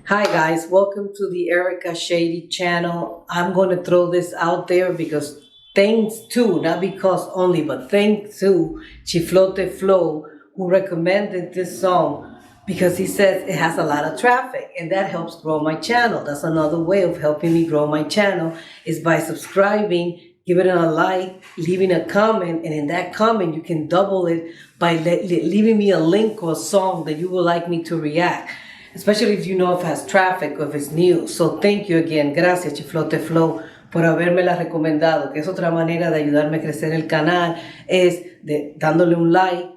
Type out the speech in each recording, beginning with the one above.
Hi guys, welcome to the Erica Shady channel. I'm going to throw this out there because thanks to, not because only, but thanks to Chiflote Flow, who recommended this song because he says it has a lot of traffic and that helps grow my channel. That's another way of helping me grow my channel is by subscribing, giving it a like, leaving a comment, and in that comment you can double it by leaving me a link or a song that you would like me to react. Especially if you know if it has traffic or if it's new. So thank you again. Gracias, Chiflote Flow, por habérmela recomendado. Que es otra manera de ayudarme a crecer el canal. Es dándole un like,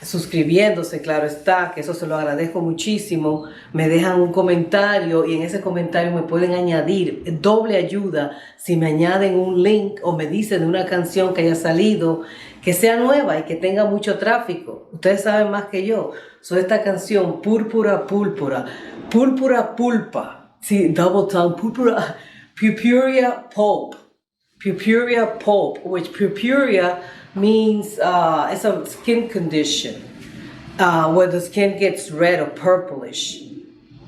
suscribiéndose, claro está, que eso se lo agradezco muchísimo. Me dejan un comentario y en ese comentario me pueden añadir doble ayuda si me añaden un link o me dicen de una canción que haya salido que sea nueva y que tenga mucho tráfico. Ustedes saben más que yo. Esta canción, Púrpura Pulpa, Púrpura Pulpa, sí, double tongue, Púrpura, Purpura Pulp, which purpura means it's a skin condition where the skin gets red or purplish.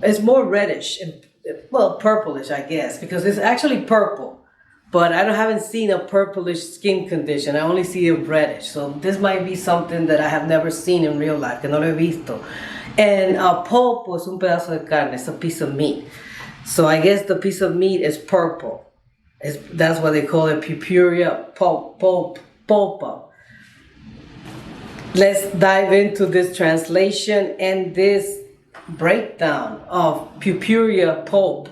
It's more reddish, and, well, purplish, I guess, because it's actually purple. But I haven't seen a purplish skin condition. I only see it reddish. So this might be something that I have never seen in real life, que no lo he visto. And pulp es un pedazo de carne. It's a piece of meat. So I guess the piece of meat is purple. That's why they call it Purpura Pulpa. Let's dive into this translation and this breakdown of Purpura Pulp.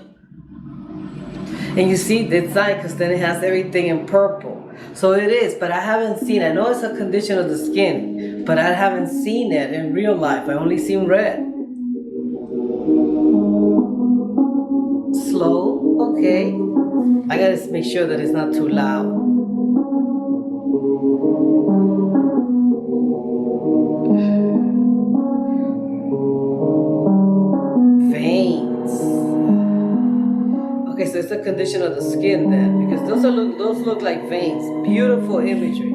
And you see the sign because then it has everything in purple. So it is, but I haven't seen it. I know it's a condition of the skin, but I haven't seen it in real life. I only seen red. Slow, okay. I gotta make sure that it's not too loud. Okay, so it's a condition of the skin then, because those look like veins. Beautiful imagery.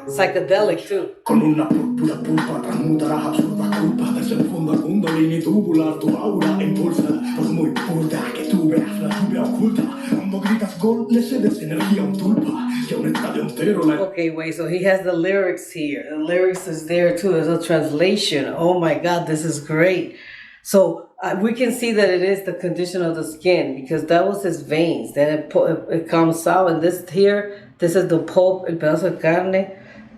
Psychedelic too. Con una púrpura pulpa transmutarás absurdas culpas, desenfunda kundalini tubular, tu aura impulsa, por muy burda que tú veas la lluvia oculta. Cuando gritas gol, le cedes energía a un tulpa, que un estadio entero la... Okay, wait, so he has the lyrics here. The lyrics is there too. There's a translation. Oh my God, this is great. So we can see that it is the condition of the skin because that was his veins. Then it comes out, and this here, this is the pulp, el pedazo de carne,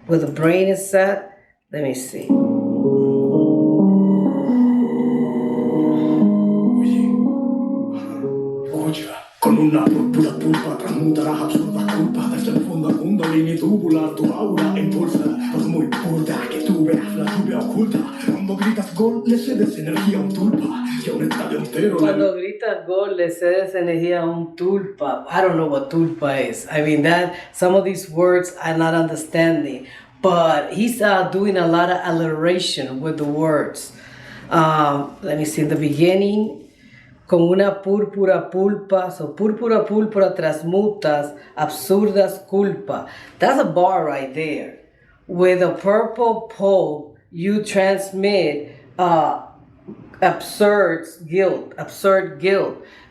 where the brain is set. Let me see. Con una púrpura pulpa transmutarás absurdas culpas, desenfunda kundalini tubular, tu aura impulsa, por muy burda que tú veas la lluvia oculta. Cuando gritas gol, le cedes energía a un tulpa, que un estadio entero... Cuando gritas gol, le cedes energía a un tulpa. I don't know what tulpa is. I mean, some of these words I'm not understanding. But he's doing a lot of alliteration with the words. Let me see, in the beginning... Con una púrpura pulpa, so púrpura púrpura transmutas, absurdas culpa. That's a bar right there. With a purple pulp, you transmit absurd guilt.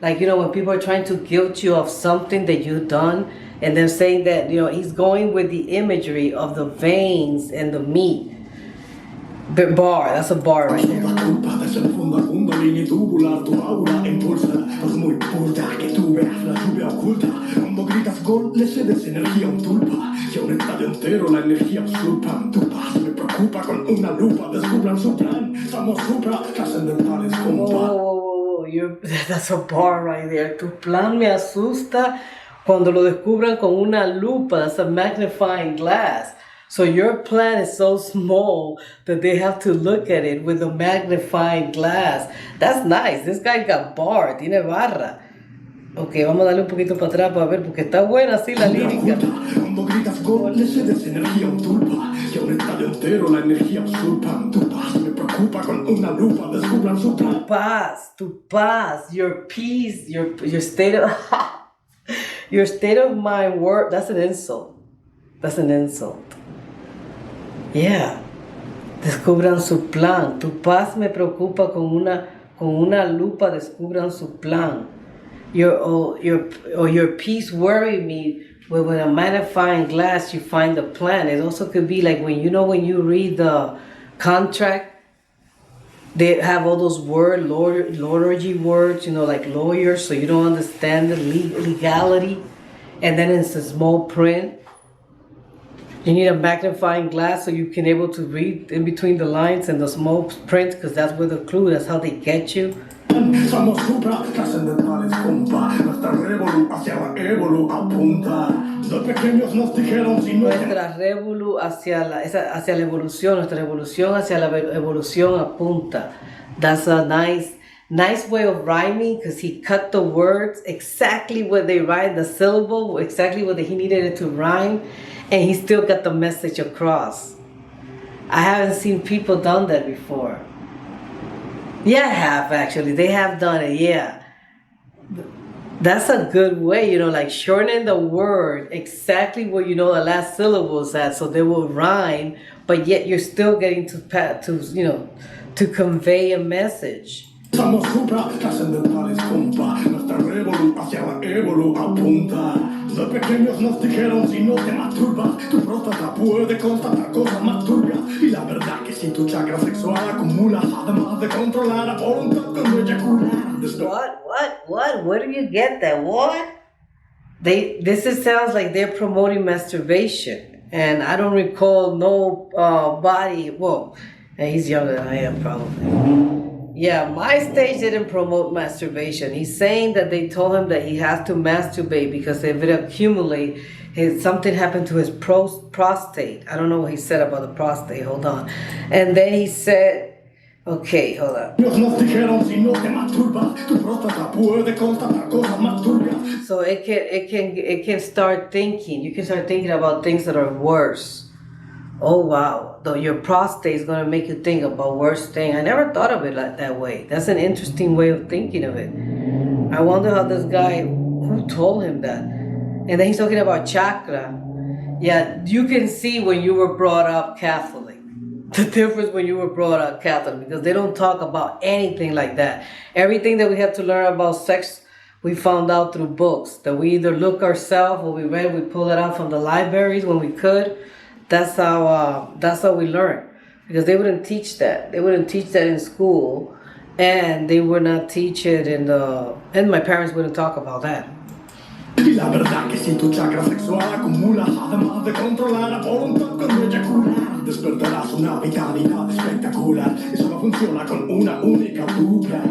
Like, when people are trying to guilt you of something that you've done, and they're saying that, he's going with the imagery of the veins and the meat. The bar, that's a bar right there. Kundalini tubular, tu aura impulsa, por muy burda que tú veas la lluvia oculta. Cuando gritas gol, le cedes energía a un tulpa, que un estadio entero la energía usurpan. Tu paz me preocupa, con una lupa descubran su plan. Somos supra, trascendentales compa. That's a bar right there. Tu plan me asusta cuando lo descubran con una lupa. That's a magnifying glass. So your plan is so small that they have to look at it with a magnifying glass. That's nice. This guy got bar, tiene barra. Ok, vamos a darle un poquito para atrás para ver, porque está buena así la lírica. Cuando gritas gol, le cedes energía a un tulpa, que un estadio entero la energía usurpan. Tu paz me preocupa, con una lupa descubran su plan. Tu paz, your peace, your state of your state of mind. That's an insult. Yeah. Descubran su plan. Tu paz me preocupa con con una lupa descubran su plan. Your peace worry me. With a magnifying glass, you find the plan. It also could be like when you read the contract, they have all those lawyery words, like lawyers, so you don't understand the legality. And then it's a small print. You need a magnifying glass so you can able to read in between the lines and the small print, because that's where the clue, that's how they get you. Somos supra trascendentales, compa. Nuestra revolu hacia la evolu apunta. Los pequeños nos dijeron si no. Nuestra revolu hacia la evolución, nuestra evolución hacia la evolución apunta. That's a nice way of rhyming, because he cut the words exactly where they rhyme, the syllable, exactly where he needed it to rhyme, and he still got the message across. I haven't seen people done that before. Yeah, I have actually. They have done it, yeah. That's a good way, like shortening the word exactly where the last syllable is at, so they will rhyme, but yet you're still getting to convey a message. Somos supra trascendentales, compa. Nuestra revolu hacia la evolu apunta. Los pequeños nos dijeron si no te masturbas, tu próstata puede constatar cosas más turbias. Y la verdad que si tu chakra sexual acumula, además de controlar la voluntad cuando eyacular. What? Where do you get that? What? Sounds like they're promoting masturbation, and I don't recall no body. Well, he's younger than I am probably. Yeah, my stage didn't promote masturbation. He's saying that they told him that he has to masturbate because if it accumulates, something happened to his prostate. I don't know what he said about the prostate. Hold on. And then he said, okay, hold on. So it can start thinking. You can start thinking about things that are worse. Oh wow, though your prostate is going to make you think about worse things. I never thought of it like that way. That's an interesting way of thinking of it. I wonder how this guy, who told him that? And then he's talking about chakra. Yeah, you can see when you were brought up Catholic. The difference when you were brought up Catholic, because they don't talk about anything like that. Everything that we have to learn about sex, we found out through books. That we either look ourselves or we pull it out from the libraries when we could. That's how we learn, because they wouldn't teach that. They wouldn't teach that in school, and they would not teach it and my parents wouldn't talk about that. Y la verdad que si tu chakra sexual acumula, además de controlar la voluntad cuando eyacular, despertarás una vitalidad espectacular. Eso no funciona con una única dupla.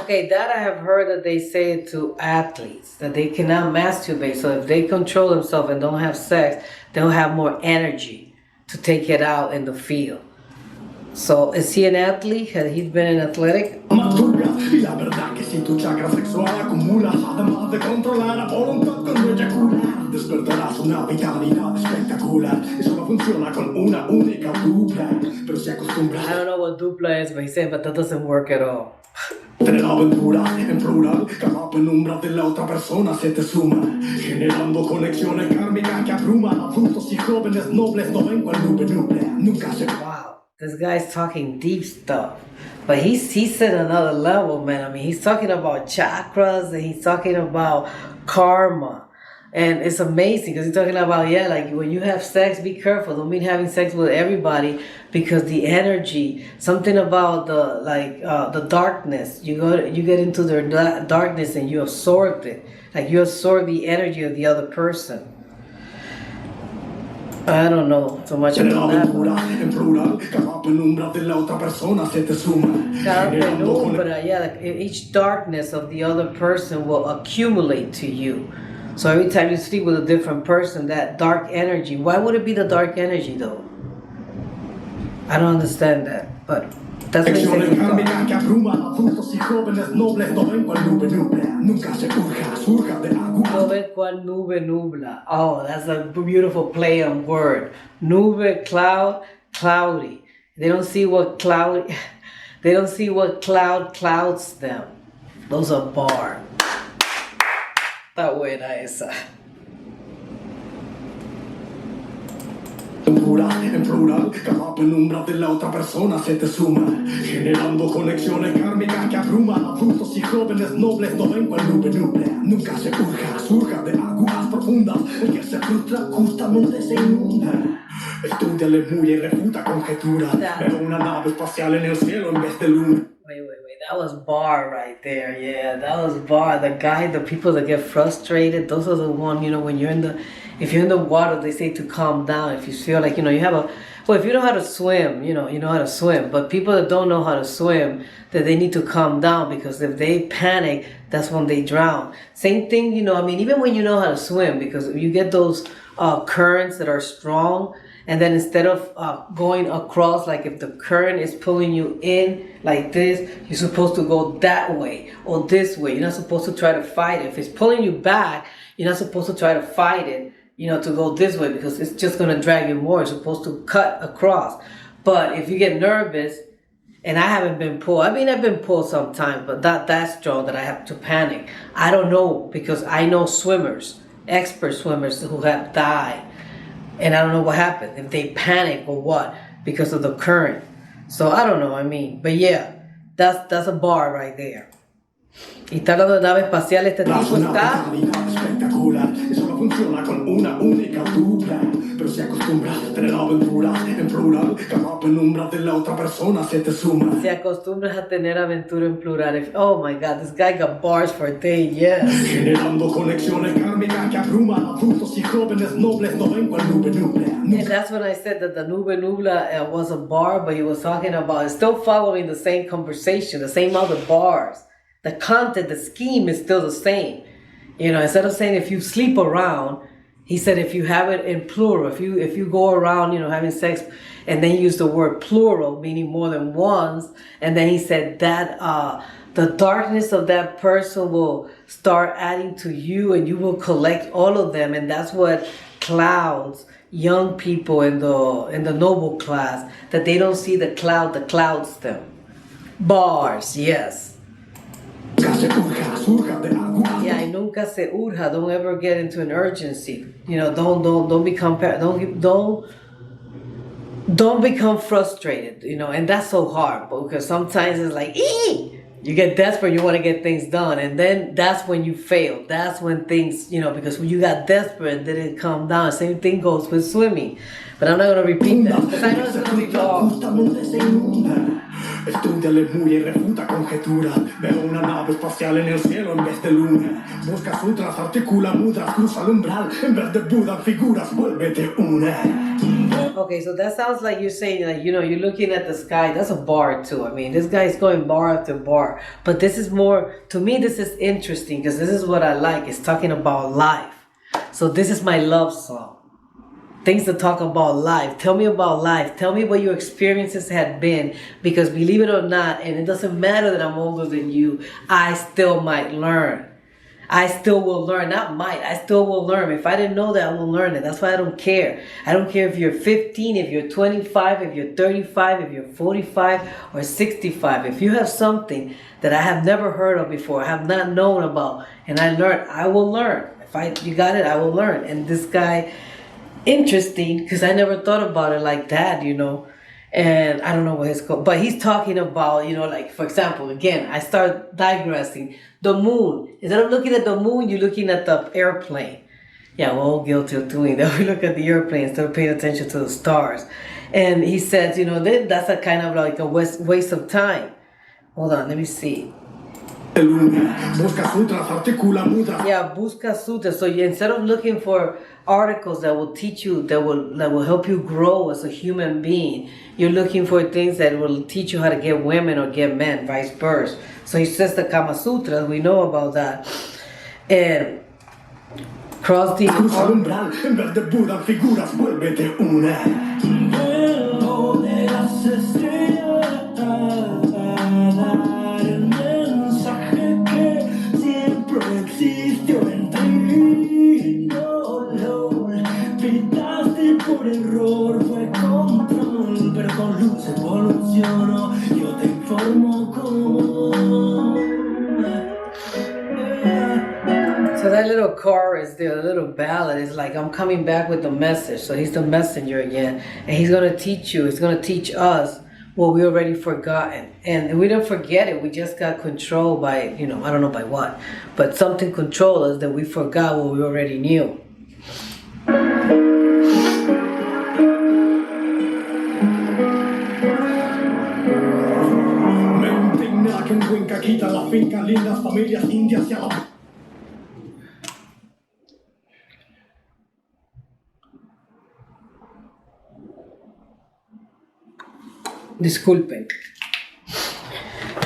Okay, that I have heard that they say it to athletes, that they cannot masturbate. So if they control themselves and don't have sex, they'll have more energy to take it out in the field. So is he an athlete? Has he been an athletic? Y la verdad que si tu chakra sexual acumula, además de controlar la voluntad cuando eyacular, despertarás una vitalidad espectacular. Eso no funciona con una única dupla, pero si acostumbras. I don't know what dupla is, but he said, but that doesn't work at all. Tener aventura en plural, cada penumbra de la otra persona se te suma, generando conexiones kármicas que abruman adultos y jóvenes nobles. No ven cual nube, nunca se. Wow. This guy's talking deep stuff, but he's at another level, man. I mean, he's talking about chakras and he's talking about karma, and it's amazing because he's talking about like when you have sex, be careful. Don't mean having sex with everybody, because the energy, something about the darkness. You get into their darkness and you absorb it, like you absorb the energy of the other person. I don't know so much about that. Cada penumbra, yeah, each darkness of the other person will accumulate to you. So every time you sleep with a different person, that dark energy, why would it be the dark energy though? I don't understand that, but that's what No ven cual nube nubla. Oh, that's a beautiful play on word. Nube, cloud, cloudy. They don't see what cloud clouds them. Those are bar. Está buena esa. En plural, cada penumbra de la otra persona se te suma, generando conexiones kármicas que abruman. Adultos y jóvenes nobles no ven cual nube núclea. Nunca se urja, surja de aguas profundas. El que se frustra justamente se inunda. Estúdiale muy y refuta conjeturas. Veo una nave espacial en el cielo en vez de luna. Wait. That was bar right there. Yeah, that was bar. The people that get frustrated, those are the one, when if you're in the water, they say to calm down. If you feel like, if you know how to swim, you know how to swim. But people that don't know how to swim, that they need to calm down, because if they panic, that's when they drown. Same thing, even when you know how to swim, because you get those currents that are strong, and then instead of going across, like if the current is pulling you in like this, you're supposed to go that way or this way. You're not supposed to try to fight it. If it's pulling you back, you're not supposed to try to fight it, to go this way, because it's just going to drag you more. You're supposed to cut across. But if you get nervous, and I haven't been pulled, I've been pulled sometimes, but not that strong that I have to panic. I don't know, because I know swimmers, expert swimmers who have died. And I don't know what happened, if they panic or what, because of the current. So I don't know, but yeah, that's a bar right there. Y está hablando de nave espacial, este tipo está... espectacular, eso no funciona con una única dupla, pero se acostumbra a tener aventuras en plural, cada penumbra de la otra persona se te suma. Se acostumbras a tener aventura en plural. Oh my God, this guy got bars for a day, yes. Generando conexiones kármicas que abruman. Adultos y jóvenes nobles no ven cual nube núclea. And that's when I said that the nube nubla was a bar, but he was talking about, it's still following the same conversation, the same other bars. The content, the scheme is still the same. Instead of saying if you sleep around, he said if you have it in plural, if you go around, having sex, and then he used the word plural, meaning more than once, and then he said that the darkness of that person will start adding to you, and you will collect all of them, and that's what clouds young people in the noble class, that they don't see the clouds them. Bars, yes. Yeah, y nunca se urja. Don't ever get into an urgency. Don't become frustrated. And that's so hard, because sometimes it's like, you get desperate, you want to get things done, and then that's when you fail. That's when things, because when you got desperate, then it calmed down. Same thing goes with swimming. But I'm not going to repeat that, because I know it's going to be long. Estúdiale muy y refuta conjeturas. Veo una nave espacial en el cielo en vez de luna. Busca sutras, articula mudras, cruza el umbral. En vez de Buda figuras, vuélvete una. Okay, so that sounds like you're saying, like, you're looking at the sky. That's a bar too. This guy is going bar after bar. But this is more, to me, this is interesting, because this is what I like. It's talking about life. So this is my love song. Things to talk about life. Tell me about life. Tell me what your experiences had been, because believe it or not, and it doesn't matter that I'm older than you, I still might learn. I still will learn. Not might. I still will learn. If I didn't know that, I will learn it. That's why I don't care. I don't care if you're 15, if you're 25, if you're 35, if you're 45 or 65. If you have something that I have never heard of before, I have not known about, and I learned, I will learn. If you got it, I will learn. And this guy, interesting, because I never thought about it like that, and I don't know what it's called, but he's talking about, like, for example, again, I start digressing. The moon, instead of looking at the moon, you're looking at the airplane. Yeah, we're all guilty of doing that. We look at the airplane instead of paying attention to the stars. And he says, that's a kind of like a waste of time. Hold on, let me see. Busca sutras, articula mudras. Yeah, busca sutras. So instead of looking for articles that will teach you, that will help you grow as a human being, you're looking for things that will teach you how to get women or get men, vice versa. So he says the Kama Sutra, we know about that. And cross the umbral, en vez de Buda figuras, vuélvete una. Vuelo de las estrellas, dar el mensaje que siempre existió en ti. No lo olvidaste por error, fue control, pero con luz evolucionó. Yo te informo cómo. So that little little chorus there, a little ballad is like, I'm coming back with the message. So he's the messenger again. And he's going to teach you, he's going to teach us what we already forgotten. And we don't forget it. We just got controlled by, I don't know by what. But something controlled us that we forgot what we already knew. Que en Cuenca quita la finca, lindas familias indias y a la... Disculpen,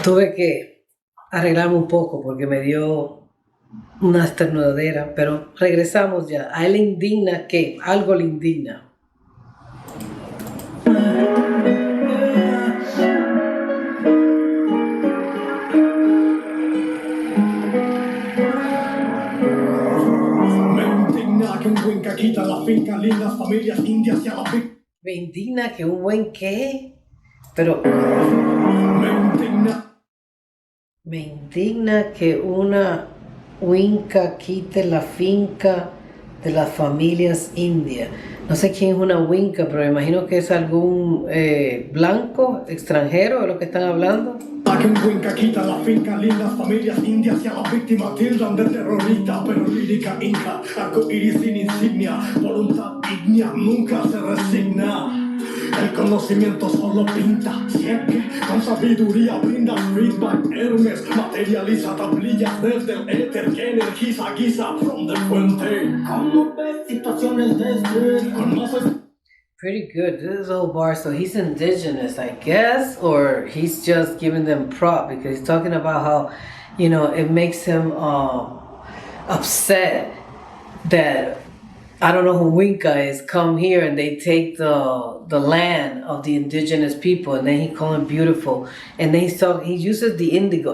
tuve que arreglarme un poco porque me dio una estornudadera, pero regresamos ya. A él le indigna que algo le indigna. Me indigna que en Cuenca quita la finca, lindas familias indias y a la... Me indigna que un buen qué, pero me indigna que una winca quite la finca de las familias indias. No sé quién es una winca, pero me imagino que es algún blanco extranjero de lo que están hablando. Que en Cuenca quita la finca, lindas familias indias y a la víctima tildan de terrorista, pero lírica inca, arco iris sin insignia, voluntad ígnea nunca se resigna. El conocimiento solo pinta, siempre con sabiduría brinda feedback. Hermes materializa tablillas desde el éter que energiza guisa from the fuente. ¿Cómo ves situaciones de estrés con más... Pretty good. This is old bar, so he's indigenous, I guess, or he's just giving them prop because he's talking about how, it makes him upset that, I don't know who Winca is, come here and they take the land of the indigenous people, and then he call them beautiful, and then he uses the indigo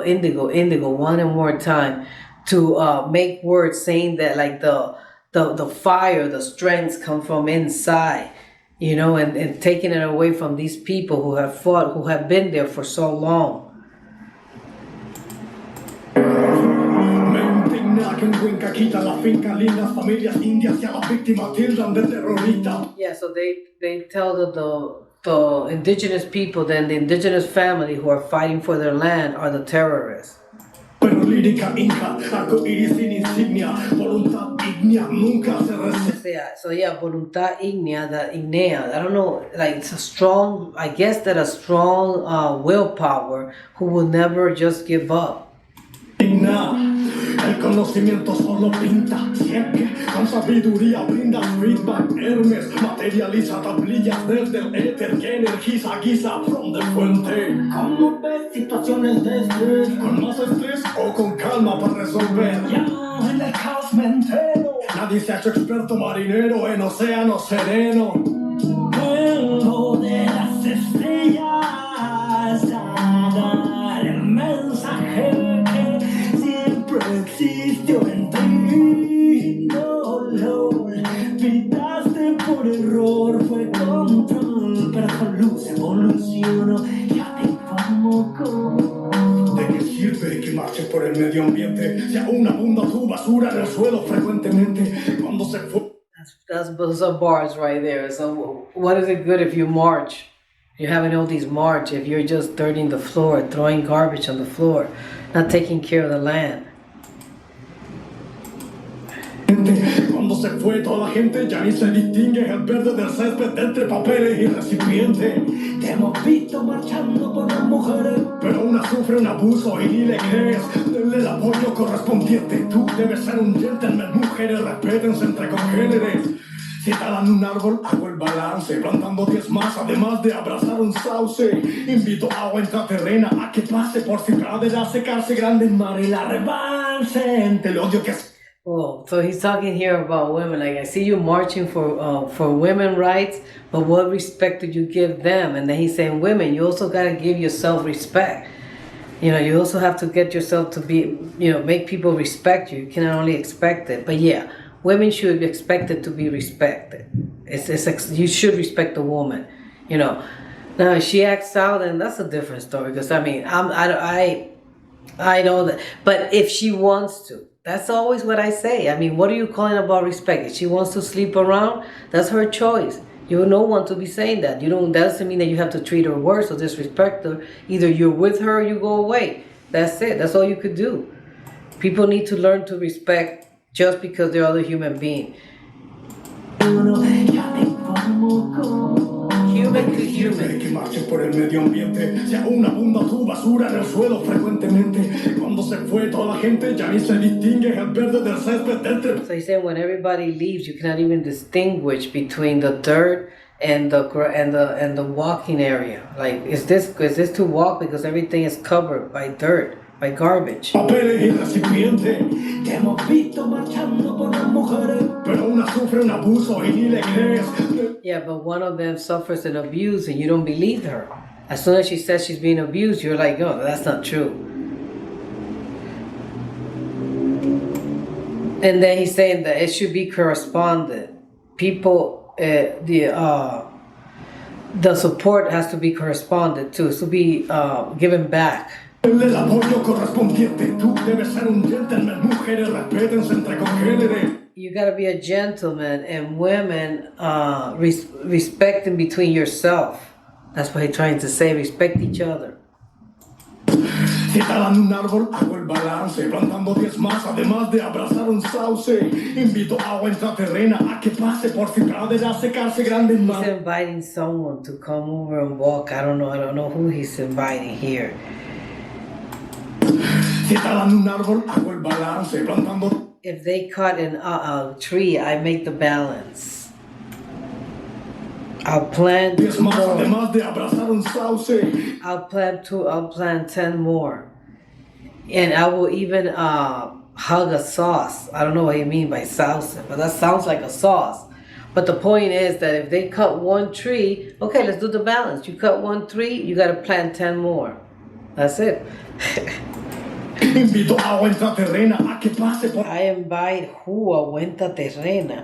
one and more time to make words saying that like the fire, the strength come from inside. And taking it away from these people who have fought, who have been there for so long. Yeah, so they tell the indigenous people, then the indigenous family who are fighting for their land are the terrorists. Pero lírica inca, arco iris sin insignia, voluntad ígnea nunca se resiste. So yeah, voluntad ígnea, I don't know, like it's a strong, I guess that a strong willpower who will never just give up. El conocimiento solo pinta, siempre con sabiduría brinda feedback. Hermes materializa tablillas desde el éter que energiza guisa from the fuente. ¿Cómo ves situaciones de estrés? ¿Con más estrés o con calma para resolver? Ya en el caos me entero. Nadie se ha hecho experto marinero en océano sereno. Vengo de las estrellas a dar el mensaje que siempre existió en ti. Dolor, pintaste por error, fue control, pero con luz evolucionó. Ya te informo cómo. ¿De qué sirve que marches por el medio ambiente si aún abunda tu basura en el suelo frecuentemente? Cuando se fue. Those are bars right there. So what is it good if you march? You're having all these march if you're just dirtying the floor, throwing garbage on the floor, not taking care of the land. Cuando se fue toda la gente ya ni se distingue el verde del césped entre papeles y recipiente. Te hemos visto marchando con las mujeres, pero una sufre un abuso y ni le crees. Denle el apoyo correspondiente. Tú debes ser un gentleman. Mujeres, respétense entre congéneres. Si talan un árbol, hago el balance, plantando 10 más, además de abrazar un sauce. Invito agua intraterrena a que pase por si pradera a secarse grande en mar y la rebalsen. Te lo odio que es. Oh, so he's talking here about women. Like, I see you marching for women rights, but what respect do you give them? And then he's saying, women, you also got to give yourself respect. You also have to get yourself to be, make people respect you. You cannot only expect it. But yeah, women should be expected to be respected. You should respect a woman, Now, if she acts out, then that's a different story. Because, I know that. But if she wants to, That's always what I say. I mean, what are you calling about respect? If she wants to sleep around, that's her choice. You don't want to be saying that. You don't. That doesn't mean that you have to treat her worse or disrespect her. Either you're with her or you go away. That's it. That's all you could do. People need to learn to respect just because they're other human being. Human to human. Que marches por el medio ambiente, si aún abunda tu basura en el suelo frecuentemente. Cuando se fue toda la gente ya ni se distingue el verde del césped del So he's saying when everybody leaves, you cannot even distinguish between the dirt and the walking area. Like, is this to walk because everything is covered by dirt, by garbage? papeles y recipiente. Te hemos visto marchando con las mujeres, pero una sufre un abuso y ni le crees. Yeah, but one of them suffers an abuse and you don't believe her. As soon as she says she's being abused, you're like, oh, that's not true. And then he's saying that it should be corresponded. People, the support has to be corresponded to. It should be given back. El apoyo correspondiente, tú debes ser un gentleman. Mujeres respétense entre congéneres. You gotta be a gentleman, and women respecting between yourself. That's what he's trying to say. Respect each other. Si talan un árbol, hago el balance, plantando 10 más, además de abrazar un sauce. Invito agua intraterrena a que pase por si pradera secarse grande en mar. He's inviting someone to come over and walk. I don't know who he's inviting here. Si talan un árbol, hago el balance, plantando. If they cut a tree, I make the balance. I'll plant 10 más, more. además de abrazar un sauce. I'll plant 10 more. And I will even hug a sauce. I don't know what you mean by salsa, but that sounds like a sauce. But the point is that if they cut one tree, okay, let's do the balance. You cut one tree, you got to plant 10 more. That's it. Invito agua intraterrena a que pase por. I invite who a vuelta terrena.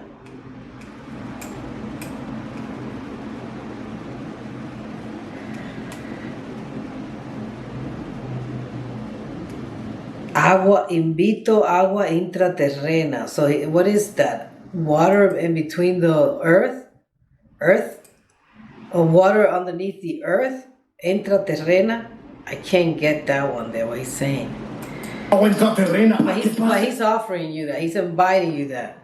Invito agua intraterrena. So what is that? Water in between the earth? Or water underneath the earth? Intraterrena? I can't get that one there, what he's saying. Agua intraterrena a que But pase. he's offering you that. He's inviting you that.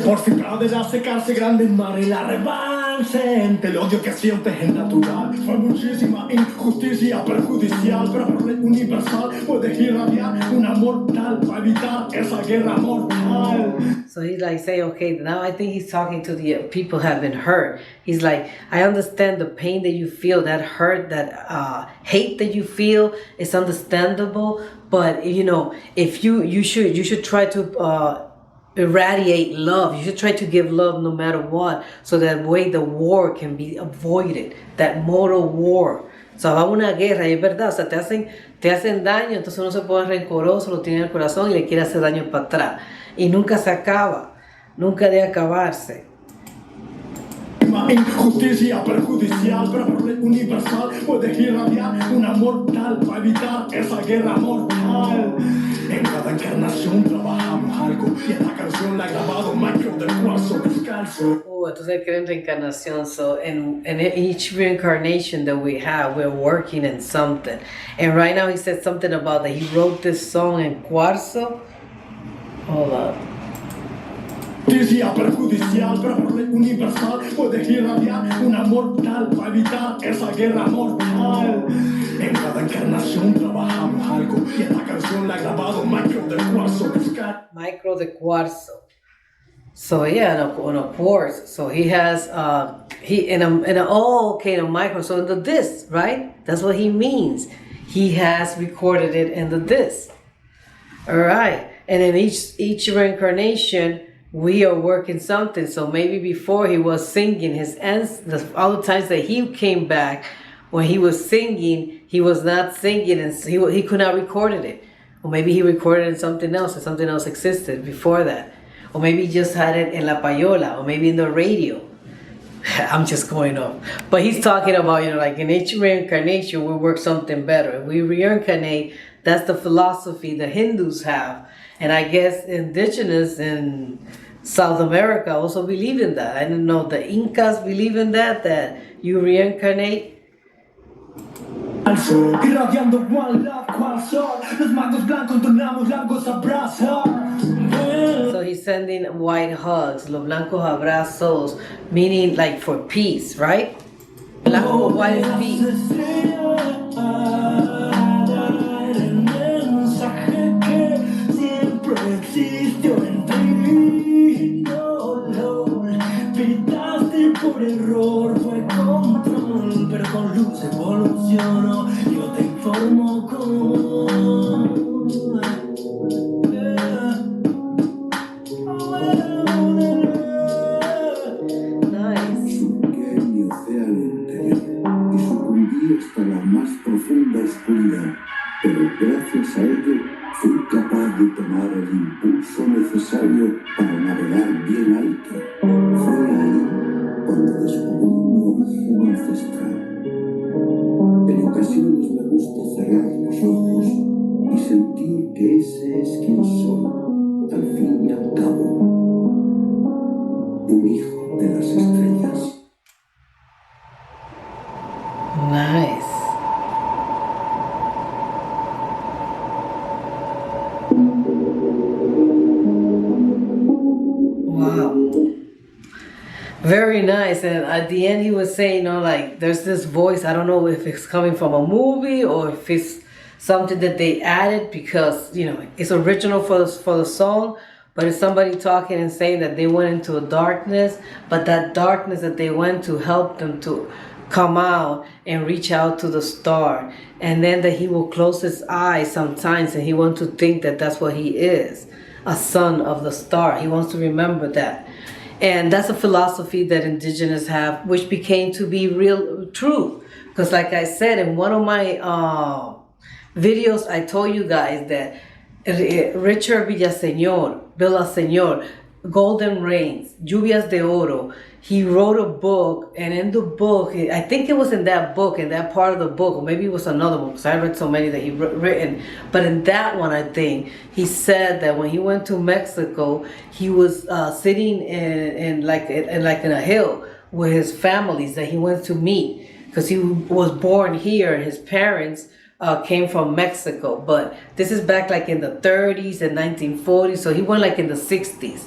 Por si pradera secarse grande en mar y la revanchen. El odio que sientes es natural. Fue muchísima injusticia perjudicial, pero por ley universal puedes irradiar un amor tal para evitar esa guerra mortal. So he's like saying, okay, now I think he's talking to the people who have been hurt. He's like, I understand the pain that you feel, that hurt, that hate that you feel is understandable. But you know, if you should try to irradiate love. You should try to give love no matter what, so that way the war can be avoided, that mortal war. So va una guerra, y es verdad, o sea, te hacen daño, entonces uno se pone rencoroso, lo tiene en el corazón y le quiere hacer daño para atrás. Y nunca se acaba, nunca debe acabarse. Injusticia perjudicial, pero por ley universal puedes irradiar un amor tal para evitar esa guerra mortal. En cada encarnación trabajamos algo y esta canción la ha grabado Micro del cuarzo descalzo. Entonces él cree en reencarnación. So in each reincarnation that we have, we're working in something. And right now he said something about that he wrote this song in cuarzo. Hold up. Justicia perjudicial, pero por ley universal puedes irradiar un amor tal para evitar esa guerra mortal. En cada encarnación trabajamos algo y esta canción la ha grabado Micro del cuarzo descalzo. Micro de cuarzo. So yeah, on a quartz. So he has in a micro. So in the disc, right? That's what he means. He has recorded it in the disc. All right, and in each reincarnation, we are working something. So maybe before he was singing all the times that he came back, when he was singing, he was not singing, and he could not record it. Or maybe he recorded in something else, and something else existed before that. Or maybe he just had it in la payola, or maybe in the radio. I'm just going off. But he's talking about, like in each reincarnation, we work something better. If we reincarnate, That's the philosophy the Hindus have. And I guess indigenous in South America also believe in that. I didn't know the Incas believe in that you reincarnate. Al sol, irradiando cual la cual sol, los magos blancos donamos largos abrazos. So he's sending white hugs, los blancos abrazos, meaning like for peace, right? Blanco, white is peace. Por error fue control, pero con luz evoluciono, yo te informo cómo. Nice. Surqué mi océano interior y sucumbí hasta la más profunda oscuridad, pero gracias a ello fui capaz de tomar el impulso necesario para navegar bien alto. Fue ahí cuando descubrí mi origen ancestral. En ocasiones me gusta cerrar los ojos y sentir que ese es quien soy, al fin y al cabo, un hijo de las estrellas. Nice. Wow. Very nice. And at the end he was saying, you know, like there's this voice, I don't know if it's coming from a movie or if it's something that they added because, you know, it's original for the song, but it's somebody talking and saying that they went into a darkness, but that darkness that they went to helped them to come out and reach out to the star. And then that he will close his eyes sometimes and he wants to think that that's what he is, a son of the star. He wants to remember that. And that's a philosophy that indigenous have, which became to be real true. Because like I said, in one of my videos, I told you guys that Richard Villaseñor, Golden Rains, Lluvias de Oro, he wrote a book, and in the book, I think it was in that book, in that part of the book, or maybe it was another one, because I read so many that he written, but in that one, I think, he said that when he went to Mexico, he was sitting in a hill with his families that he went to meet, because he was born here, and his parents came from Mexico, but this is back like in the 30s and 1940s, so he went like in the 60s.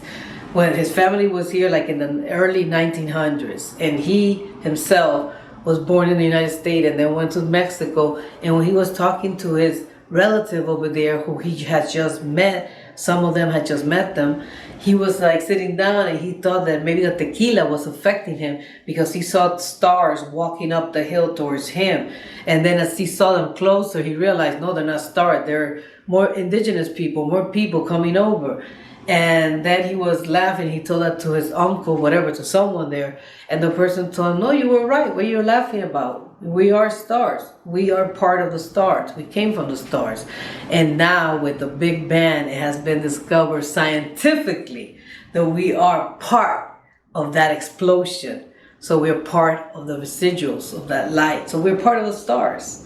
When his family was here like in the early 1900s, and he himself was born in the United States and then went to Mexico. And when he was talking to his relative over there who he had just met, some of them had just met them, he was like sitting down and he thought that maybe the tequila was affecting him because he saw stars walking up the hill towards him. And then as he saw them closer, he realized, no, they're not stars, they're more indigenous people, more people coming over. And then he was laughing. He told that to his uncle, whatever, to someone there. And the person told him, no, you were right. What are you laughing about? We are stars. We are part of the stars. We came from the stars. And now with the Big Bang, it has been discovered scientifically that we are part of that explosion. So we're part of the residuals of that light. So we're part of the stars.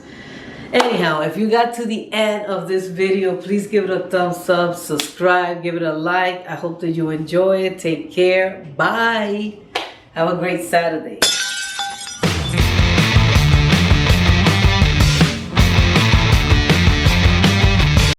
Anyhow, if you got to the end of this video, please give it a thumbs up, subscribe, give it a like. I hope that you enjoy it. Take care. Bye. Have a great Saturday.